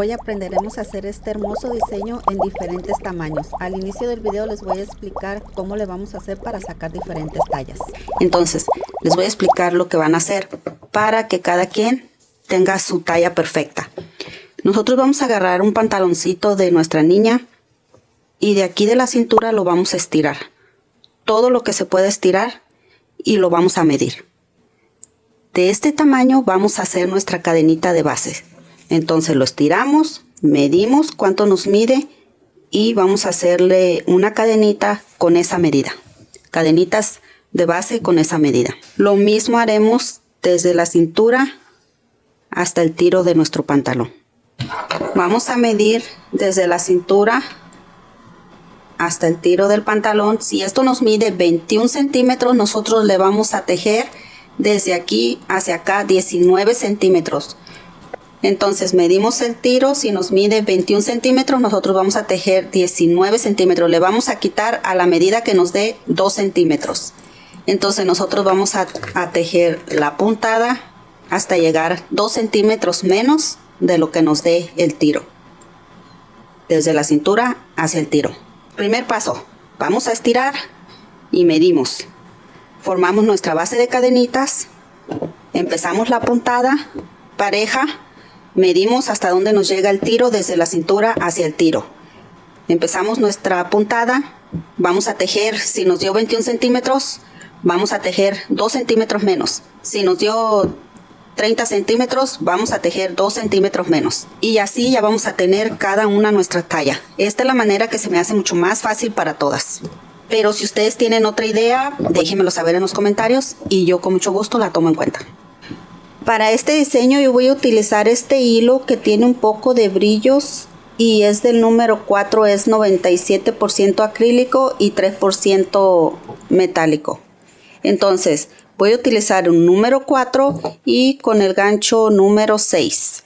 Hoy aprenderemos a hacer este hermoso diseño en diferentes tamaños. Al inicio del video les voy a explicar cómo le vamos a hacer para sacar diferentes tallas. Entonces, les voy a explicar lo que van a hacer para que cada quien tenga su talla perfecta. Nosotros vamos a agarrar un pantaloncito de nuestra niña y de aquí de la cintura lo vamos a estirar. Todo lo que se pueda estirar y lo vamos a medir. De este tamaño vamos a hacer nuestra cadenita de base. Entonces lo estiramos, medimos cuánto nos mide y vamos a hacerle una cadenita con esa medida. Cadenitas de base con esa medida. Lo mismo haremos desde la cintura hasta el tiro de nuestro pantalón. Vamos a medir desde la cintura hasta el tiro del pantalón. Si esto nos mide 21 centímetros, nosotros le vamos a tejer desde aquí hacia acá 19 centímetros. Entonces medimos el tiro, si nos mide 21 centímetros, nosotros vamos a tejer 19 centímetros. Le vamos a quitar a la medida que nos dé 2 centímetros. Entonces nosotros vamos a tejer la puntada hasta llegar 2 centímetros menos de lo que nos dé el tiro. Desde la cintura hacia el tiro. Primer paso, vamos a estirar y medimos. Formamos nuestra base de cadenitas. Empezamos la puntada pareja. Medimos hasta donde nos llega el tiro desde la cintura hacia el tiro. Empezamos nuestra puntada. Vamos a tejer, si nos dio 21 centímetros, vamos a tejer 2 centímetros menos. Si nos dio 30 centímetros, vamos a tejer 2 centímetros menos. Y así ya vamos a tener cada una nuestra talla. Esta es la manera que se me hace mucho más fácil para todas. Pero si ustedes tienen otra idea, déjenmelo saber en los comentarios y yo con mucho gusto la tomo en cuenta. Para este diseño yo voy a utilizar este hilo que tiene un poco de brillos y es del número 4, es 97% acrílico y 3% metálico. Entonces voy a utilizar un número 4 y con el gancho número 6.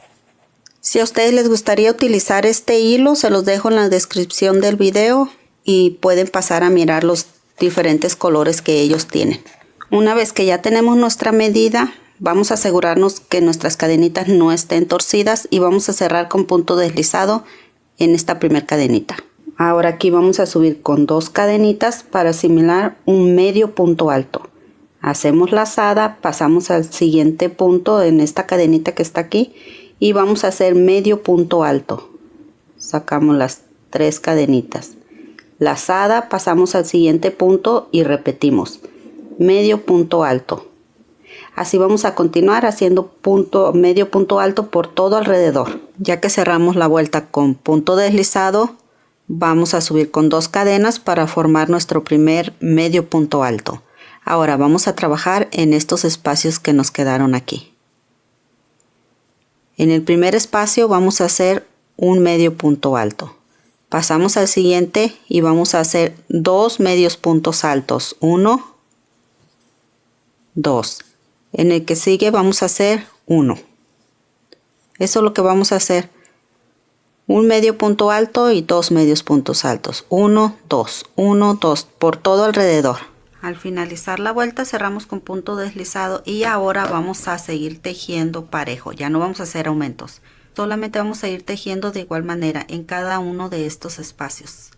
Si a ustedes les gustaría utilizar este hilo, se los dejo en la descripción del video y pueden pasar a mirar los diferentes colores que ellos tienen. Una vez que ya tenemos nuestra medida, vamos a asegurarnos que nuestras cadenitas no estén torcidas y vamos a cerrar con punto deslizado en esta primera cadenita. Ahora aquí vamos a subir con 2 cadenitas para asimilar un medio punto alto. Hacemos lazada, pasamos al siguiente punto en esta cadenita que está aquí y vamos a hacer medio punto alto. Sacamos las 3 cadenitas. Lazada, pasamos al siguiente punto y repetimos. Medio punto alto. Así vamos a continuar haciendo medio punto alto por todo alrededor. Ya que cerramos la vuelta con punto deslizado, vamos a subir con 2 cadenas para formar nuestro primer medio punto alto. Ahora vamos a trabajar en estos espacios que nos quedaron aquí. En el primer espacio vamos a hacer un medio punto alto. Pasamos al siguiente y vamos a hacer 2 medios puntos altos. 1, 2. En el que sigue vamos a hacer 1. Eso es lo que vamos a hacer. Un medio punto alto y 2 medios puntos altos. 1, 2, 1, 2 por todo alrededor. Al finalizar la vuelta cerramos con punto deslizado y ahora vamos a seguir tejiendo parejo. Ya no vamos a hacer aumentos. Solamente vamos a ir tejiendo de igual manera en cada uno de estos espacios.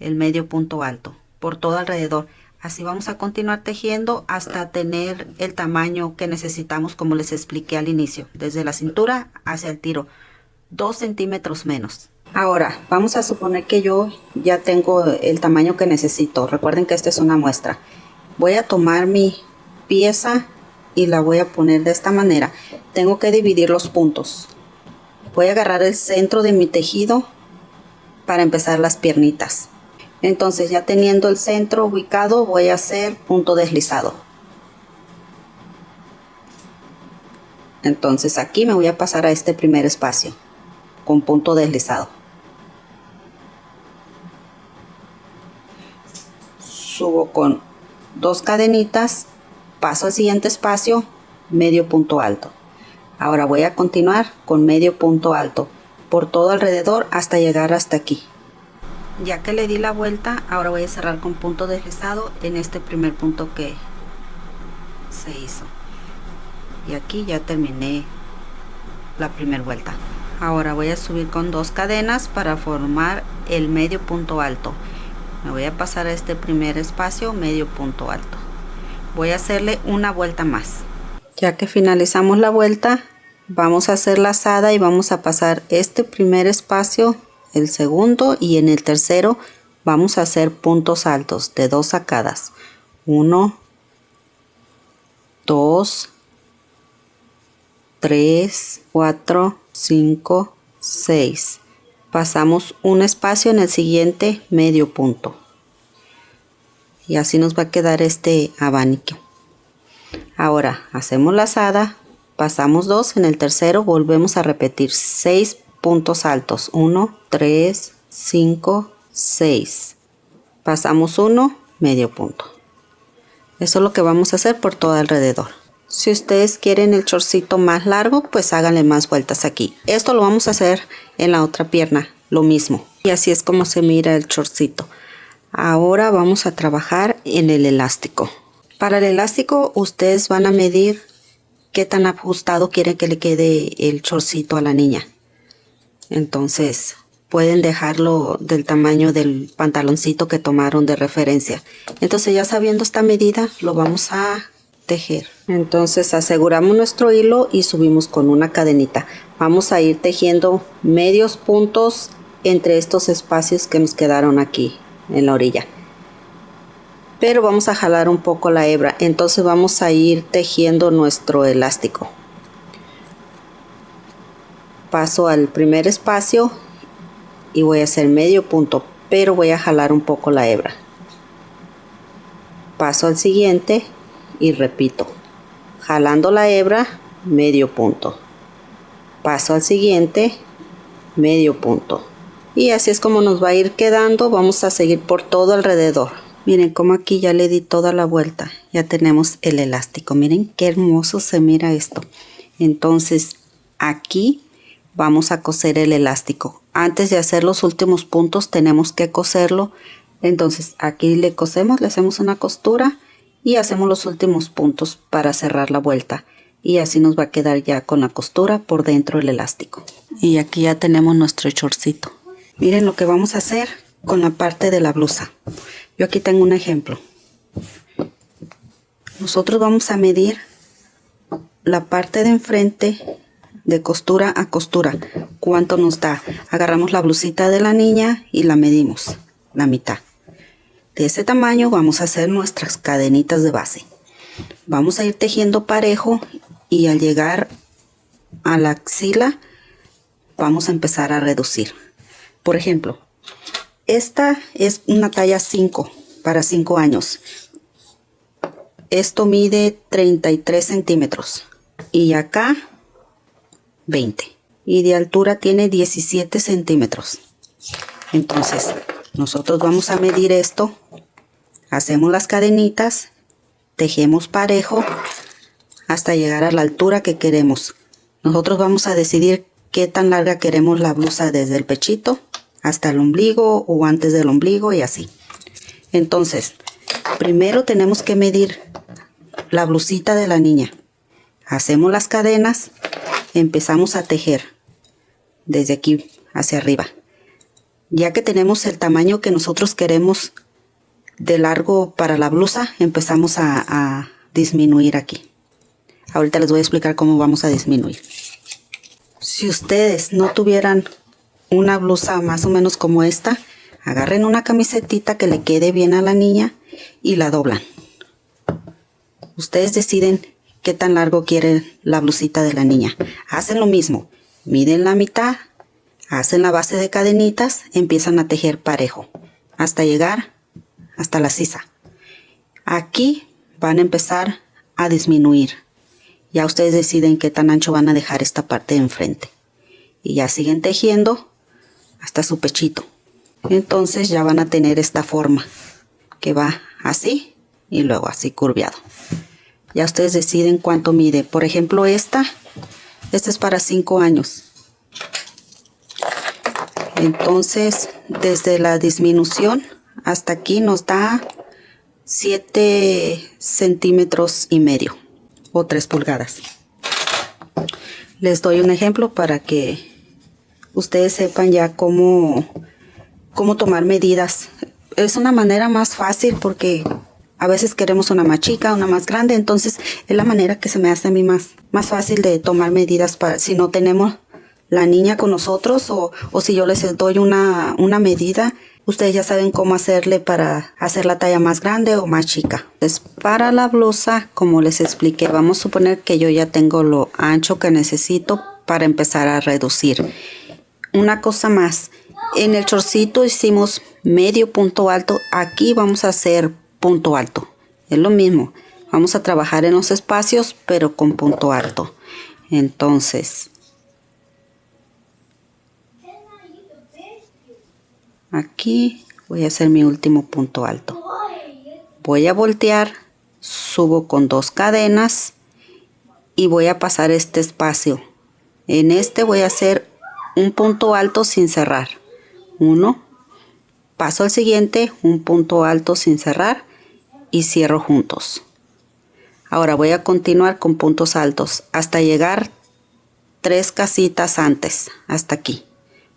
El medio punto alto por todo alrededor. Así vamos a continuar tejiendo hasta tener el tamaño que necesitamos, como les expliqué al inicio. Desde la cintura hacia el tiro. 2 centímetros menos. Ahora vamos a suponer que yo ya tengo el tamaño que necesito. Recuerden que esta es una muestra. Voy a tomar mi pieza y la voy a poner de esta manera. Tengo que dividir los puntos. Voy a agarrar el centro de mi tejido para empezar las piernitas. Entonces ya teniendo el centro ubicado voy a hacer punto deslizado. Entonces aquí me voy a pasar a este primer espacio con punto deslizado. Subo con 2 cadenitas, paso al siguiente espacio, medio punto alto. Ahora voy a continuar con medio punto alto por todo alrededor hasta llegar hasta aquí. Ya que le di la vuelta, ahora voy a cerrar con punto deslizado en este primer punto que se hizo. Y aquí ya terminé la primera vuelta. Ahora voy a subir con 2 cadenas para formar el medio punto alto. Me voy a pasar a este primer espacio, medio punto alto. Voy a hacerle una vuelta más. Ya que finalizamos la vuelta, vamos a hacer lazada y vamos a pasar este primer espacio, el segundo, y en el tercero vamos a hacer puntos altos de 2 sacadas. 1, 2, 3, 4, 5, 6. Pasamos un espacio en el siguiente medio punto. Y así nos va a quedar este abanico. Ahora hacemos lazada, pasamos 2, en el tercero volvemos a repetir 6 puntos altos. 1, 3, 5, 6. Pasamos 1, medio punto. Eso es lo que vamos a hacer por todo alrededor. Si ustedes quieren el chorcito más largo, pues háganle más vueltas aquí. Esto lo vamos a hacer en la otra pierna, lo mismo. Y así es como se mira el chorcito. Ahora vamos a trabajar en el elástico. Para el elástico ustedes van a medir qué tan ajustado quieren que le quede el chorcito a la niña. Entonces pueden dejarlo del tamaño del pantaloncito que tomaron de referencia. Entonces ya sabiendo esta medida lo vamos a tejer. Entonces aseguramos nuestro hilo y subimos con una cadenita. Vamos a ir tejiendo medios puntos entre estos espacios que nos quedaron aquí en la orilla. Pero vamos a jalar un poco la hebra, entonces vamos a ir tejiendo nuestro elástico. Paso al primer espacio y voy a hacer medio punto, pero voy a jalar un poco la hebra. Paso al siguiente y repito, jalando la hebra, medio punto. Paso al siguiente, medio punto. Y así es como nos va a ir quedando. Vamos a seguir por todo alrededor. Miren como aquí ya le di toda la vuelta. Ya tenemos el elástico. Miren qué hermoso se mira esto. Entonces aquí vamos a coser el elástico. Antes de hacer los últimos puntos tenemos que coserlo. Entonces aquí le cosemos, le hacemos una costura y hacemos los últimos puntos para cerrar la vuelta. Y así nos va a quedar ya con la costura por dentro el elástico. Y aquí ya tenemos nuestro chorcito. Miren lo que vamos a hacer con la parte de la blusa. Yo aquí tengo un ejemplo. Nosotros vamos a medir la parte de enfrente de costura a costura. ¿Cuánto nos da? Agarramos la blusita de la niña y la medimos la mitad. De ese tamaño vamos a hacer nuestras cadenitas de base. Vamos a ir tejiendo parejo y al llegar a la axila vamos a empezar a reducir. Por ejemplo, esta es una talla 5 para 5 años. Esto mide 33 centímetros y acá 20. Y de altura tiene 17 centímetros. Entonces, nosotros vamos a medir esto. Hacemos las cadenitas, tejemos parejo hasta llegar a la altura que queremos. Nosotros vamos a decidir qué tan larga queremos la blusa desde el pechito hasta el ombligo o antes del ombligo y así. Entonces, primero tenemos que medir la blusita de la niña. Hacemos las cadenas, empezamos a tejer desde aquí hacia arriba. Ya que tenemos el tamaño que nosotros queremos de largo para la blusa, empezamos a disminuir aquí. Ahorita les voy a explicar cómo vamos a disminuir. Si ustedes no tuvieran una blusa más o menos como esta, agarren una camisetita que le quede bien a la niña y la doblan. Ustedes deciden qué tan largo quieren la blusita de la niña. Hacen lo mismo, miden la mitad, hacen la base de cadenitas, empiezan a tejer parejo hasta llegar hasta la sisa. Aquí van a empezar a disminuir. Ya ustedes deciden qué tan ancho van a dejar esta parte de enfrente. Y ya siguen tejiendo hasta su pechito. Entonces ya van a tener esta forma que va así y luego así curviado. Ya ustedes deciden cuánto mide. Por ejemplo, esta es para 5 años. Entonces, desde la disminución hasta aquí nos da 7 centímetros y medio o 3 pulgadas. Les doy un ejemplo para que ustedes sepan ya cómo tomar medidas. Es una manera más fácil porque a veces queremos una más chica, una más grande, entonces es la manera que se me hace a mí más fácil de tomar medidas para si no tenemos la niña con nosotros o si yo les doy una medida, ustedes ya saben cómo hacerle para hacer la talla más grande o más chica. Entonces, para la blusa, como les expliqué, vamos a suponer que yo ya tengo lo ancho que necesito para empezar a reducir. Una cosa más, en el chorcito hicimos medio punto alto, aquí vamos a hacer punto alto. Es lo mismo, vamos a trabajar en los espacios pero con punto alto. Entonces, aquí voy a hacer mi último punto alto. Voy a voltear, subo con 2 cadenas y voy a pasar este espacio. En este voy a hacer un punto alto sin cerrar. 1, paso al siguiente, un punto alto sin cerrar y cierro juntos. Ahora voy a continuar con puntos altos hasta llegar 3 casitas antes, hasta aquí.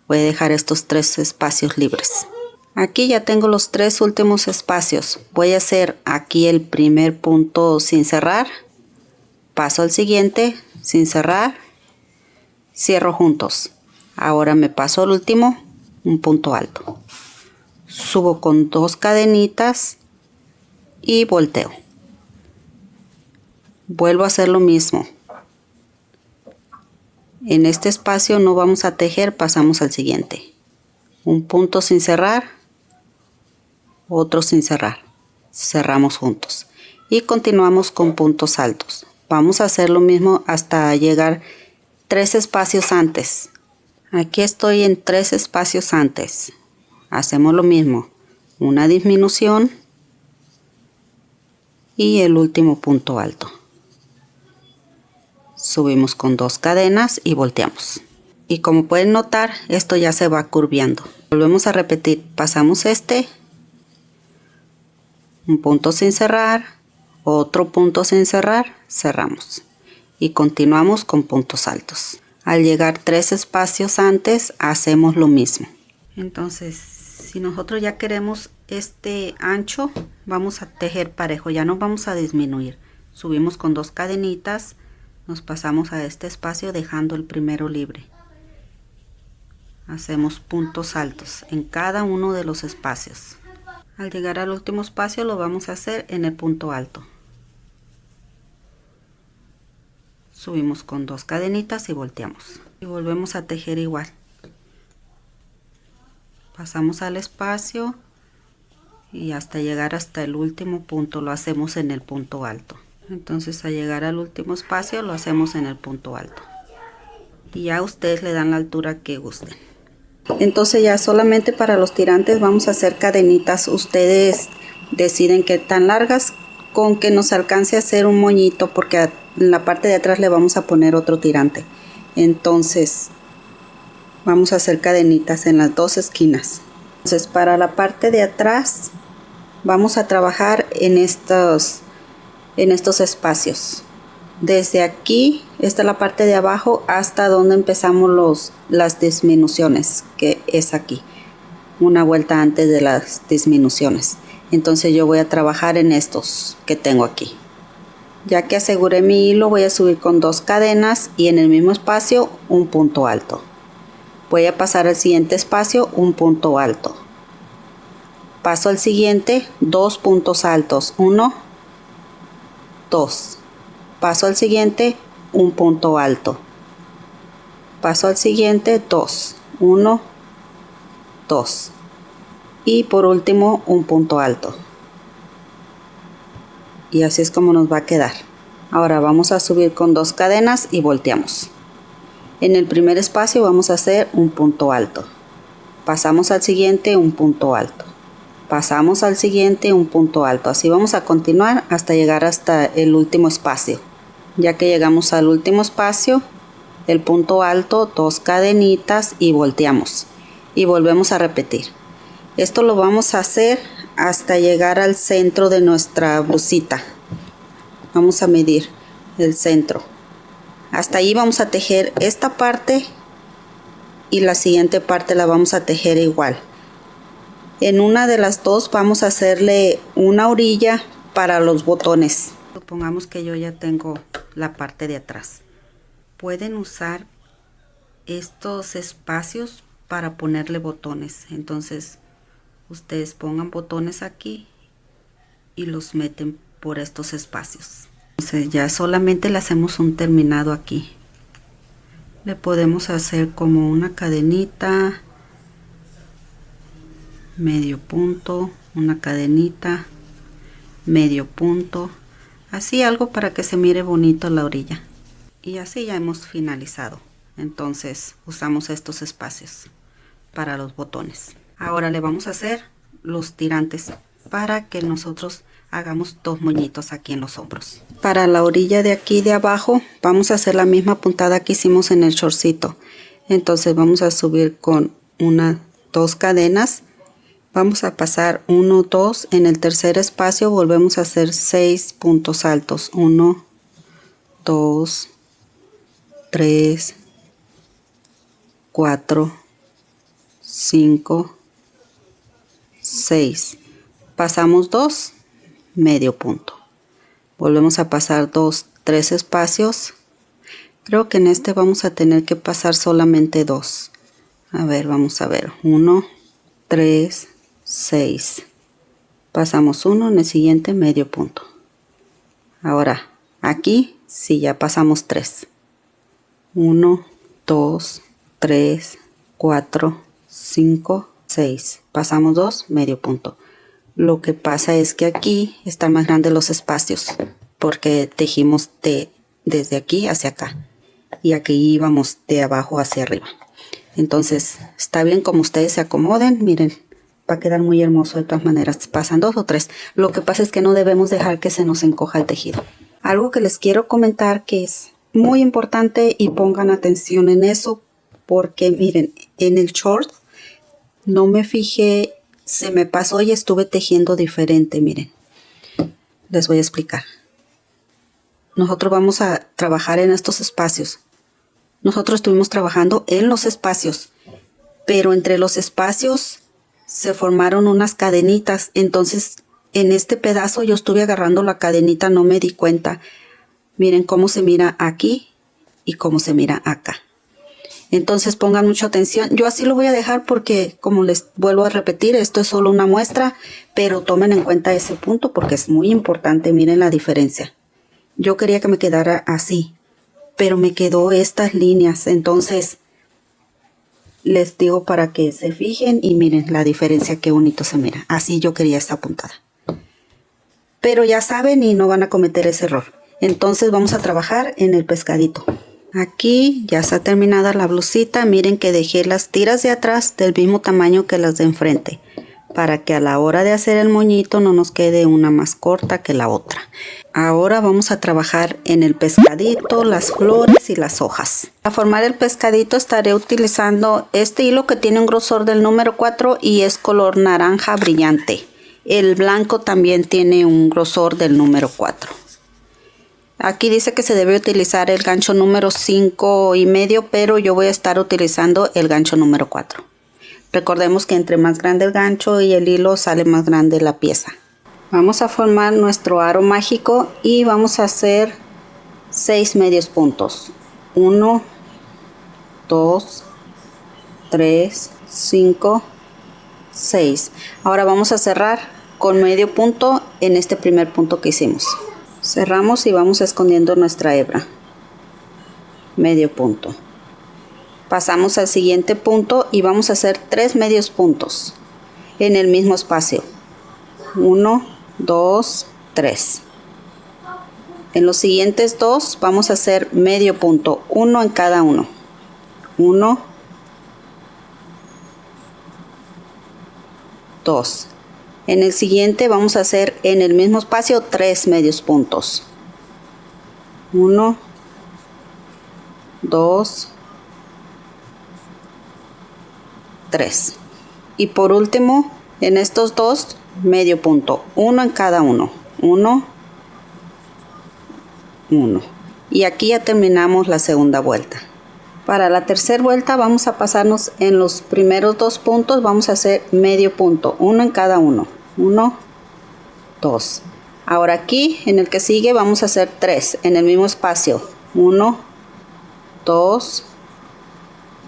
Voy a dejar estos 3 espacios libres. Aquí ya tengo los 3 últimos espacios. Voy a hacer aquí el primer punto sin cerrar, paso al siguiente sin cerrar, cierro juntos. Ahora me paso al último, un punto alto. Subo con 2 cadenitas y volteo. Vuelvo a hacer lo mismo. En este espacio no vamos a tejer, pasamos al siguiente. Un punto sin cerrar, otro sin cerrar. Cerramos juntos. Y continuamos con puntos altos. Vamos a hacer lo mismo hasta llegar 3 espacios antes. Aquí estoy en 3 espacios antes. Hacemos lo mismo. Una disminución y el último punto alto. Subimos con 2 cadenas y volteamos. Y como pueden notar, esto ya se va curviando. Volvemos a repetir. Pasamos este, un punto sin cerrar, otro punto sin cerrar, cerramos. Y continuamos con puntos altos. Al llegar 3 espacios antes, hacemos lo mismo. Entonces, si nosotros ya queremos este ancho, vamos a tejer parejo, ya no vamos a disminuir. Subimos con 2 cadenitas, nos pasamos a este espacio dejando el primero libre. Hacemos puntos altos en cada uno de los espacios. Al llegar al último espacio lo vamos a hacer en el punto alto. Subimos con 2 cadenitas y volteamos. Y volvemos a tejer igual. Pasamos al espacio y hasta llegar hasta el último punto lo hacemos en el punto alto. Entonces al llegar al último espacio lo hacemos en el punto alto. Y ya ustedes le dan la altura que gusten. Entonces ya solamente para los tirantes vamos a hacer cadenitas. Ustedes deciden qué tan largas, con que nos alcance a hacer un moñito, porque en la parte de atrás le vamos a poner otro tirante. Entonces vamos a hacer cadenitas en las 2 esquinas. Entonces para la parte de atrás vamos a trabajar en estos espacios. Desde aquí, esta es la parte de abajo, hasta donde empezamos las disminuciones, que es aquí. Una vuelta antes de las disminuciones. Entonces yo voy a trabajar en estos que tengo aquí. Ya que aseguré mi hilo, voy a subir con 2 cadenas y en el mismo espacio un punto alto. Voy a pasar al siguiente espacio, un punto alto. Paso al siguiente, 2 puntos altos, 1, 2. Paso al siguiente, un punto alto. Paso al siguiente, 2, 1, 2. Y por último, un punto alto. Y así es como nos va a quedar. Ahora vamos a subir con 2 cadenas y volteamos. En el primer espacio vamos a hacer un punto alto. Pasamos al siguiente, un punto alto. Pasamos al siguiente, un punto alto. Así vamos a continuar hasta llegar hasta el último espacio. Ya que llegamos al último espacio, el punto alto, 2 cadenitas y volteamos. Y volvemos a repetir. Esto lo vamos a hacer hasta llegar al centro de nuestra blusita. Vamos a medir el centro. Hasta ahí vamos a tejer esta parte y la siguiente parte la vamos a tejer igual. En una de las dos vamos a hacerle una orilla para los botones. Supongamos que yo ya tengo la parte de atrás. Pueden usar estos espacios para ponerle botones. Entonces ustedes pongan botones aquí y los meten por estos espacios. Entonces ya solamente le hacemos un terminado aquí. Le podemos hacer como una cadenita, medio punto, una cadenita, medio punto, así algo para que se mire bonito la orilla. Y así ya hemos finalizado. Entonces usamos estos espacios para los botones. Ahora le vamos a hacer los tirantes para que nosotros hagamos dos moñitos aquí en los hombros. Para la orilla de aquí de abajo vamos a hacer la misma puntada que hicimos en el shortcito. Entonces vamos a subir con dos cadenas. Vamos a pasar 1, 2. En el tercer espacio volvemos a hacer 6 puntos altos. 1, 2, 3, 4, 5, 6. Pasamos 2, medio punto. Volvemos a pasar 2, 3 espacios. Creo que en este vamos a tener que pasar solamente 2. A ver, vamos a ver. 1, 3, 6. Pasamos 1, en el siguiente medio punto. Ahora aquí sí ya pasamos 3. 1, 2, 3, 4, 5, 6. Pasamos 2, medio punto. Lo que pasa es que aquí están más grandes los espacios porque tejimos desde aquí hacia acá y aquí íbamos de abajo hacia arriba. Entonces está bien como ustedes se acomoden. Miren, va a quedar muy hermoso de todas maneras. Pasan 2 o 3. Lo que pasa es que no debemos dejar que se nos encoja el tejido. Algo que les quiero comentar que es muy importante y pongan atención en eso, porque miren, en el short no me fijé, se me pasó y estuve tejiendo diferente. Miren, les voy a explicar. Nosotros vamos a trabajar en estos espacios. Nosotros estuvimos trabajando en los espacios, pero entre los espacios se formaron unas cadenitas. Entonces en este pedazo yo estuve agarrando la cadenita, no me di cuenta. Miren cómo se mira aquí y cómo se mira acá. Entonces pongan mucha atención. Yo así lo voy a dejar porque, como les vuelvo a repetir, esto es solo una muestra, pero tomen en cuenta ese punto porque es muy importante. Miren la diferencia. Yo quería que me quedara así, pero me quedó estas líneas. Entonces les digo para que se fijen y miren la diferencia, qué bonito se mira. Así yo quería esta puntada. Pero ya saben y no van a cometer ese error. Entonces vamos a trabajar en el pescadito. Aquí ya está terminada la blusita. Miren que dejé las tiras de atrás del mismo tamaño que las de enfrente, para que a la hora de hacer el moñito no nos quede una más corta que la otra. Ahora vamos a trabajar en el pescadito, las flores y las hojas. Para formar el pescadito estaré utilizando este hilo que tiene un grosor del número 4 y es color naranja brillante. El blanco también tiene un grosor del número 4. Aquí dice que se debe utilizar el gancho número 5,5, pero yo voy a estar utilizando el gancho número 4. Recordemos que entre más grande el gancho y el hilo sale más grande la pieza. Vamos a formar nuestro aro mágico y vamos a hacer 6 medios puntos. 1, 2, 3, 5, 6. Ahora vamos a cerrar con medio punto en este primer punto que hicimos. Cerramos y vamos escondiendo nuestra hebra. Medio punto. Pasamos al siguiente punto y vamos a hacer 3 medios puntos en el mismo espacio. 1, 2, 3. En los siguientes dos vamos a hacer medio punto, uno en cada uno. 1, 2. En el siguiente vamos a hacer en el mismo espacio 3 medios puntos. 1, 2, 3. Y por último, en estos dos, medio punto, uno en cada uno. 1, 1. Y aquí ya terminamos la segunda vuelta. Para la tercera vuelta vamos a pasarnos en los primeros 2 puntos, vamos a hacer medio punto, uno en cada uno. 1, 2. Ahora aquí en el que sigue vamos a hacer 3 en el mismo espacio. 1, 2,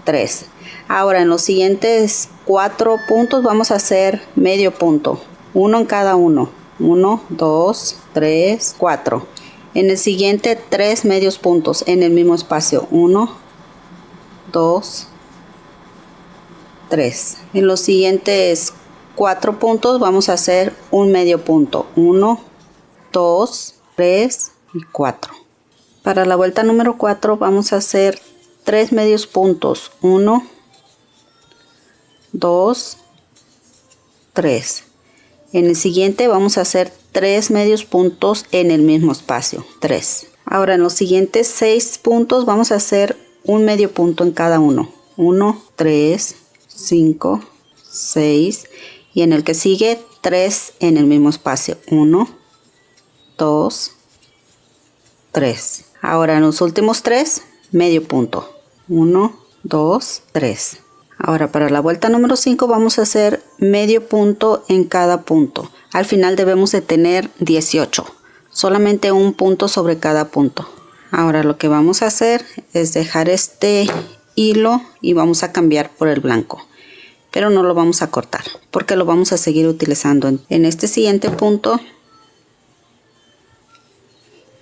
3. Ahora en los siguientes 4 puntos vamos a hacer medio punto, uno en cada uno. 1, 2, 3, 4. En el siguiente 3 medios puntos en el mismo espacio. 1, 2, 3. En los siguientes 4 puntos vamos a hacer un medio punto. 1, 2, 3 y 4. Para la vuelta número 4 vamos a hacer 3 medios puntos. 1, 2, 3. En el siguiente vamos a hacer 3 medios puntos en el mismo espacio. 3. Ahora en los siguientes 6 puntos vamos a hacer un medio punto en cada uno. 1, 3, 5, 6. Y en el que sigue 3 en el mismo espacio. 1, 2, 3. Ahora en los últimos 3, medio punto. 1, 2, 3. Ahora para la vuelta número 5 vamos a hacer medio punto en cada punto. Al final debemos de tener 18. Solamente un punto sobre cada punto. Ahora lo que vamos a hacer es dejar este hilo y vamos a cambiar por el blanco. Pero no lo vamos a cortar porque lo vamos a seguir utilizando. En este siguiente punto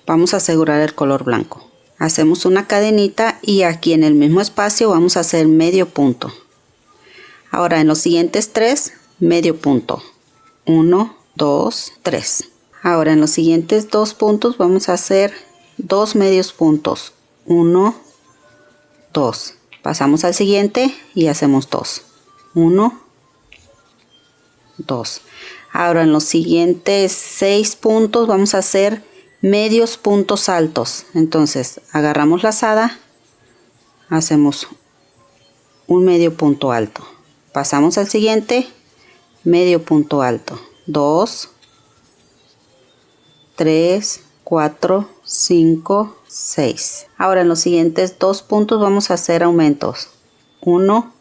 vamos a asegurar el color blanco. Hacemos una cadenita y aquí en el mismo espacio vamos a hacer medio punto. Ahora en los siguientes 3, medio punto. 1, 2, 3. Ahora en los siguientes 2 puntos vamos a hacer 2 medios puntos. 1, 2. Pasamos al siguiente y hacemos 2. 1, 2. Ahora en los siguientes 6 puntos vamos a hacer medios puntos altos. Entonces agarramos lazada, hacemos un medio punto alto. Pasamos al siguiente, medio punto alto. 2, 3, 4, 5, 6. Ahora en los siguientes 2 puntos vamos a hacer aumentos. 1,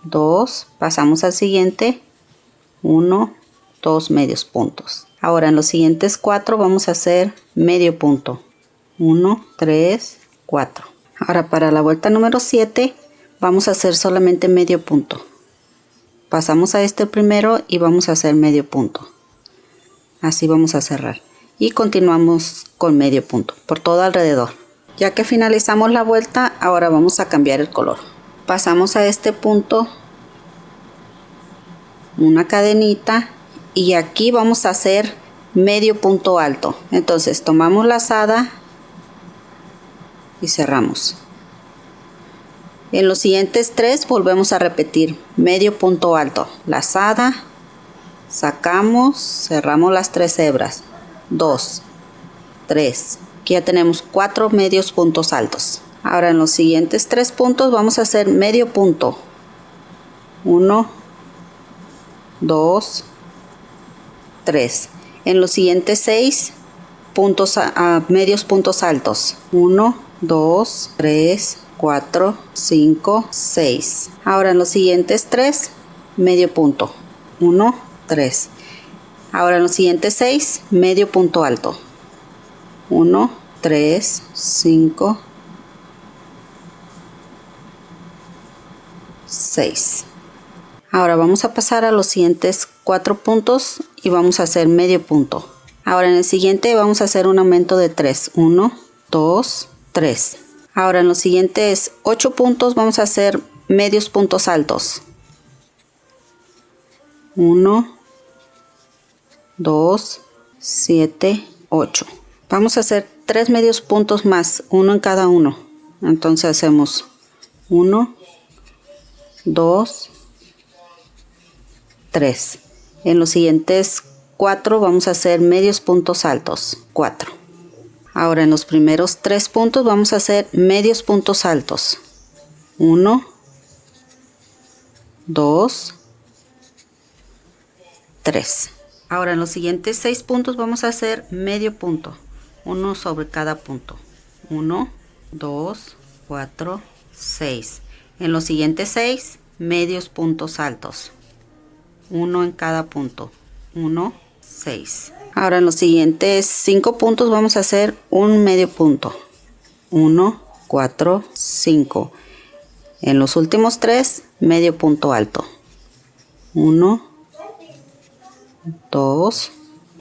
2, pasamos al siguiente, 1, 2 medios puntos. Ahora en los siguientes 4 vamos a hacer medio punto. 1, 3, 4. Ahora para la vuelta número 7 vamos a hacer solamente medio punto. Pasamos a este primero y vamos a hacer medio punto. Así vamos a cerrar. Y continuamos con medio punto por todo alrededor. Ya que finalizamos la vuelta, ahora vamos a cambiar el color. Pasamos a este punto, una cadenita y aquí vamos a hacer medio punto alto. Entonces tomamos lazada y cerramos. En los siguientes 3 volvemos a repetir medio punto alto, lazada, sacamos, cerramos las 3 hebras, 2, 3. Aquí ya tenemos 4 medios puntos altos. Ahora en los siguientes 3 puntos vamos a hacer medio punto. 1, 2, 3. En los siguientes 6 puntos medios puntos altos. 1, 2, 3, 4, 5, 6. Ahora en los siguientes 3 medio punto. 1, 3. Ahora en los siguientes 6 medio punto alto. 1, 3, 5, 6. Ahora vamos a pasar a los siguientes 4 puntos y vamos a hacer medio punto. Ahora en el siguiente vamos a hacer un aumento de 3. 1, 2, 3. Ahora en los siguientes 8 puntos vamos a hacer medios puntos altos. 1, 2, 7, 8. Vamos a hacer 3 medios puntos más, uno en cada uno. Entonces hacemos 1, 2, 3. En los siguientes 4 vamos a hacer medios puntos altos. 4. Ahora en los primeros 3 puntos vamos a hacer medios puntos altos. 1, 2, 3. Ahora en los siguientes 6 puntos vamos a hacer medio punto. Uno sobre cada punto. 1, 2, 4, 6. En los siguientes 6 medios puntos altos, 1 en cada punto, 1, 6. Ahora en los siguientes 5 puntos vamos a hacer un medio punto, 1, 4, 5. En los últimos 3 medio punto alto, 1, 2,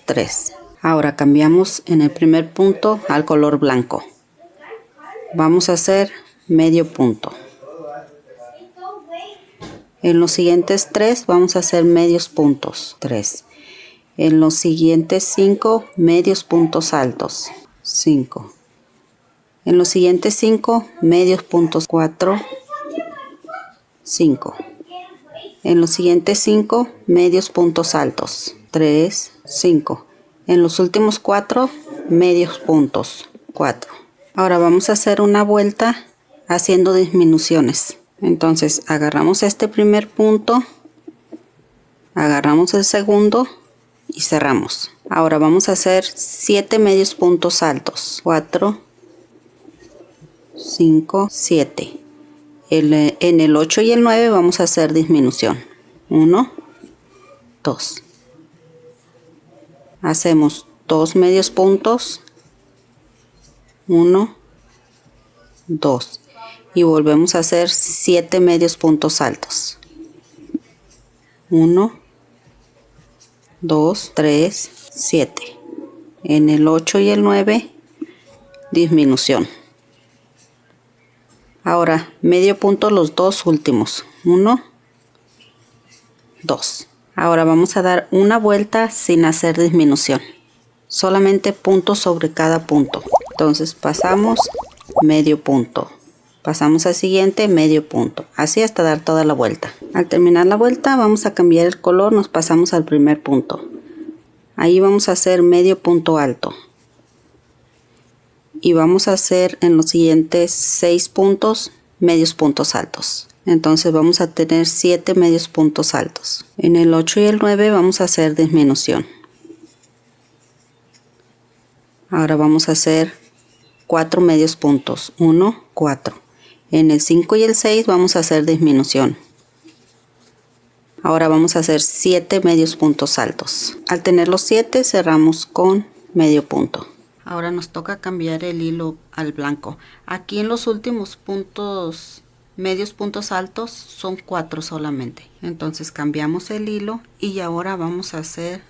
3. Ahora cambiamos en el primer punto al color blanco. Vamos a hacer medio punto. En los siguientes 3 vamos a hacer medios puntos, 3. En los siguientes 5 medios puntos altos, 5. En los siguientes 5 medios puntos, 4, 5. En los siguientes 5 medios puntos altos, 3, 5. En los últimos 4 medios puntos, 4. Ahora vamos a hacer una vuelta haciendo disminuciones. Entonces agarramos este primer punto, agarramos el segundo y cerramos. Ahora vamos a hacer 7 medios puntos altos, 4, 5, 7. En el 8 y el 9 vamos a hacer disminución, 1, 2. Hacemos 2 medios puntos, 1, 2. Y volvemos a hacer 7 medios puntos altos, 1, 2, 3, 7. En el 8 y el 9 disminución. Ahora medio punto los dos últimos, 1, 2. Ahora vamos a dar una vuelta sin hacer disminución, solamente punto sobre cada punto. Entonces pasamos medio punto, pasamos al siguiente medio punto, así hasta dar toda la vuelta. Al terminar la vuelta vamos a cambiar el color, nos pasamos al primer punto. Ahí vamos a hacer medio punto alto. Y vamos a hacer en los siguientes 6 puntos medios puntos altos. Entonces vamos a tener 7 medios puntos altos. En el 8 y el 9 vamos a hacer disminución. Ahora vamos a hacer 4 medios puntos, 1, 4. En el 5 y el 6 vamos a hacer disminución. Ahora vamos a hacer 7 medios puntos altos. Al tener los 7 cerramos con medio punto. Ahora nos toca cambiar el hilo al blanco. Aquí en los últimos puntos, medios puntos altos, son 4 solamente. Entonces cambiamos el hilo y ahora vamos a hacer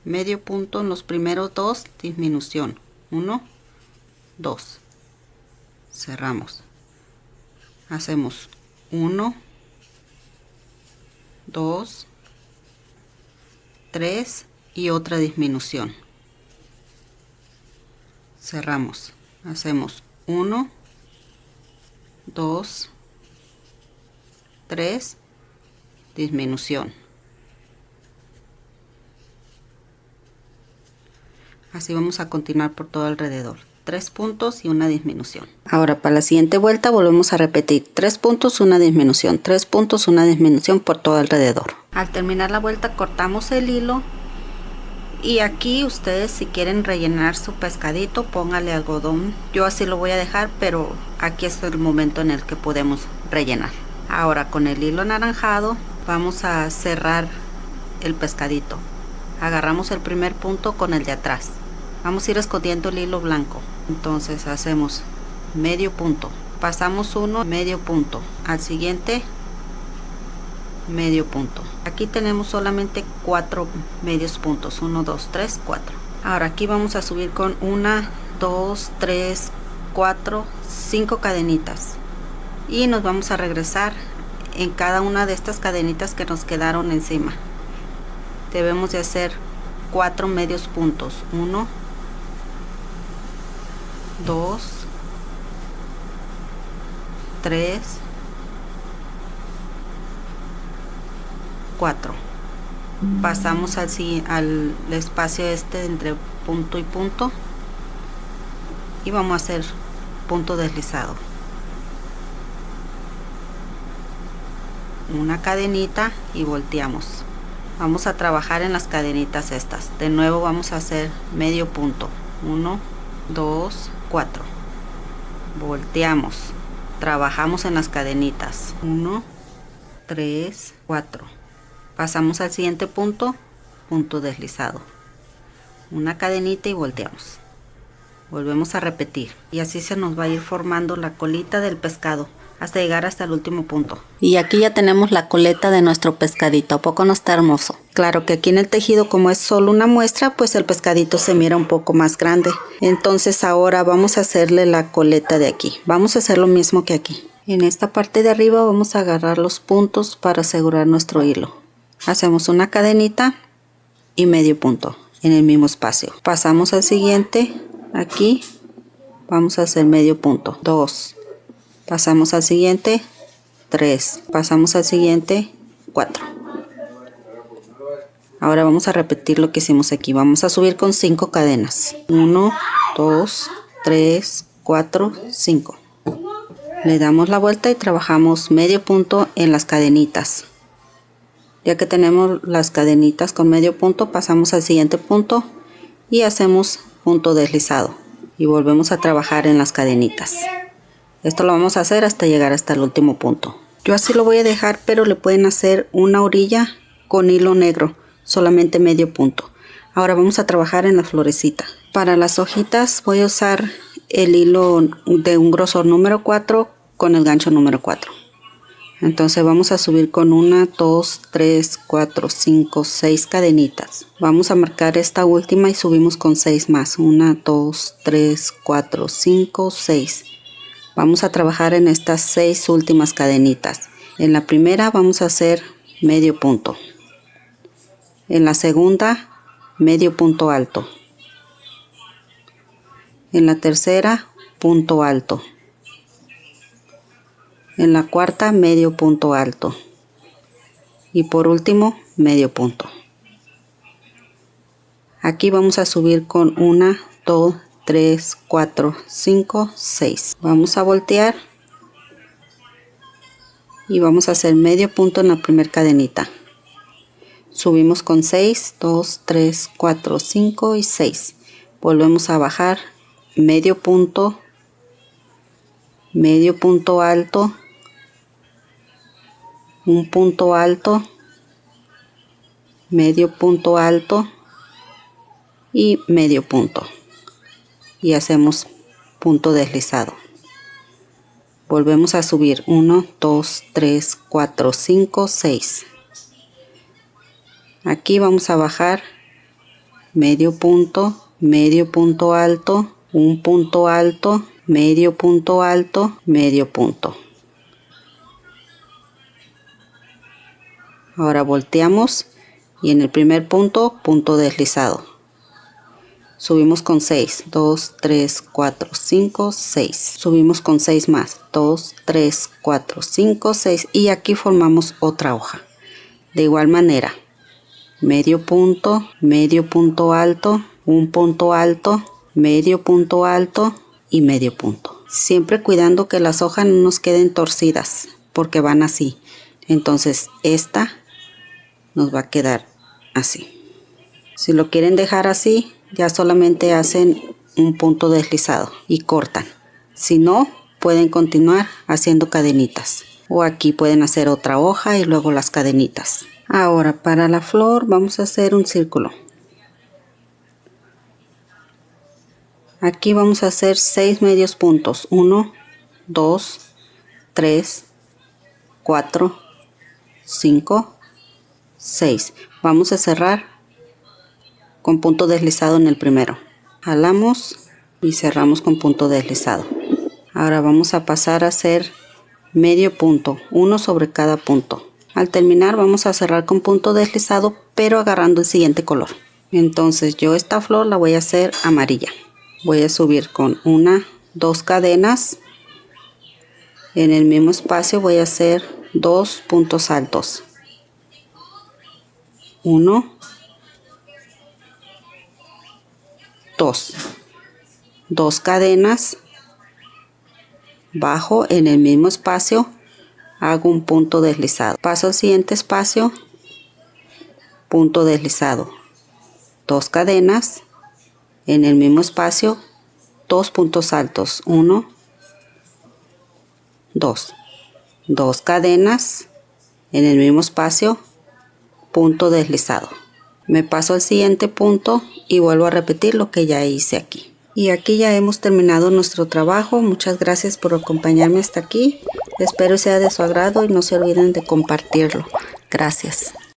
medio punto en los primeros 2, disminución. 1, 2. Cerramos. Hacemos 1, 2, 3 y otra disminución. Cerramos, hacemos 1, 2, 3, disminución. Así vamos a continuar por todo alrededor. 3 puntos y una disminución. Ahora para la siguiente vuelta volvemos a repetir 3 puntos, una disminución, 3 puntos, una disminución por todo alrededor. Al terminar la vuelta cortamos el hilo. Y aquí ustedes si quieren rellenar su pescadito, póngale algodón. Yo así lo voy a dejar, pero aquí es el momento en el que podemos rellenar. Ahora con el hilo anaranjado vamos a cerrar el pescadito. Agarramos el primer punto con el de atrás. Vamos a ir escondiendo el hilo blanco. Entonces hacemos medio punto. Pasamos uno, medio punto. Al siguiente, medio punto. Aquí tenemos solamente 4 medios puntos, 1, 2, 3, 4. Ahora aquí vamos a subir con 1, 2, 3, 4, 5 cadenitas y nos vamos a regresar en cada una de estas cadenitas que nos quedaron encima. Debemos de hacer 4 medios puntos, 1, 2, 3, 4. Pasamos al espacio este entre punto y punto y vamos a hacer punto deslizado, una cadenita y volteamos. Vamos a trabajar en las cadenitas estas. De nuevo vamos a hacer medio punto, 1, 2, 4. Volteamos, trabajamos en las cadenitas. 1, 3, 4. Pasamos al siguiente punto, punto deslizado. Una cadenita y volteamos. Volvemos a repetir y así se nos va a ir formando la colita del pescado hasta llegar hasta el último punto. Y aquí ya tenemos la coleta de nuestro pescadito. ¿A poco no está hermoso? Claro que aquí en el tejido, como es solo una muestra, pues el pescadito se mira un poco más grande. Entonces ahora vamos a hacerle la coleta de aquí. Vamos a hacer lo mismo que aquí. En esta parte de arriba vamos a agarrar los puntos para asegurar nuestro hilo. Hacemos una cadenita y medio punto en el mismo espacio. Pasamos al siguiente. Aquí vamos a hacer medio punto. 2. Pasamos al siguiente, 3, pasamos al siguiente, 4. Ahora vamos a repetir lo que hicimos aquí. Vamos a subir con 5 cadenas. 1, 2, 3, 4, 5. Le damos la vuelta y trabajamos medio punto en las cadenitas. Ya que tenemos las cadenitas con medio punto, pasamos al siguiente punto y hacemos punto deslizado. Y volvemos a trabajar en las cadenitas. Esto lo vamos a hacer hasta llegar hasta el último punto. Yo así lo voy a dejar, pero le pueden hacer una orilla con hilo negro, solamente medio punto. Ahora vamos a trabajar en la florecita. Para las hojitas voy a usar el hilo de un grosor número 4 con el gancho número 4. Entonces vamos a subir con 1, 2, 3, 4, 5, 6 cadenitas. Vamos a marcar esta última y subimos con 6 más. 1, 2, 3, 4, 5, 6. Vamos a trabajar en estas 6 últimas cadenitas. En la primera vamos a hacer medio punto. En la segunda, medio punto alto. En la tercera, punto alto. En la cuarta, medio punto alto. Y por último, medio punto. Aquí vamos a subir con 1, 2, 3, 4, 5, 6. Vamos a voltear y vamos a hacer medio punto en la primera cadenita. Subimos con 6, 2, 3, 4, 5 y 6. Volvemos a bajar medio punto alto, un punto alto, medio punto alto y medio punto. Y hacemos punto deslizado. Volvemos a subir 1, 2, 3, 4, 5, 6. Aquí vamos a bajar medio punto alto, un punto alto, medio punto alto, medio punto. Ahora volteamos y en el primer punto, punto deslizado. Subimos con 6, 2, 3, 4, 5, 6. Subimos con 6 más, 2, 3, 4, 5, 6. Y aquí formamos otra hoja. De igual manera, medio punto alto, un punto alto, medio punto alto y medio punto. Siempre cuidando que las hojas no nos queden torcidas, porque van así. Entonces esta nos va a quedar así. Si lo quieren dejar así, ya solamente hacen un punto deslizado y cortan. Si no, pueden continuar haciendo cadenitas. O aquí pueden hacer otra hoja y luego las cadenitas. Ahora para la flor vamos a hacer un círculo. Aquí vamos a hacer 6 medios puntos. 1, 2, 3, 4, 5, 6. Vamos a cerrar con punto deslizado en el primero. Jalamos y cerramos con punto deslizado. Ahora vamos a pasar a hacer medio punto, uno sobre cada punto. Al terminar vamos a cerrar con punto deslizado, pero agarrando el siguiente color. Entonces yo esta flor la voy a hacer amarilla. Voy a subir con 1, 2 cadenas. En el mismo espacio voy a hacer 2 puntos altos. 1, 2 cadenas, bajo en el mismo espacio, hago un punto deslizado, paso al siguiente espacio, punto deslizado, 2 cadenas, en el mismo espacio, 2 puntos altos, 1, 2. 2 cadenas en el mismo espacio, punto deslizado. Me paso al siguiente punto y vuelvo a repetir lo que ya hice aquí. Y aquí ya hemos terminado nuestro trabajo. Muchas gracias por acompañarme hasta aquí. Espero sea de su agrado y no se olviden de compartirlo. Gracias.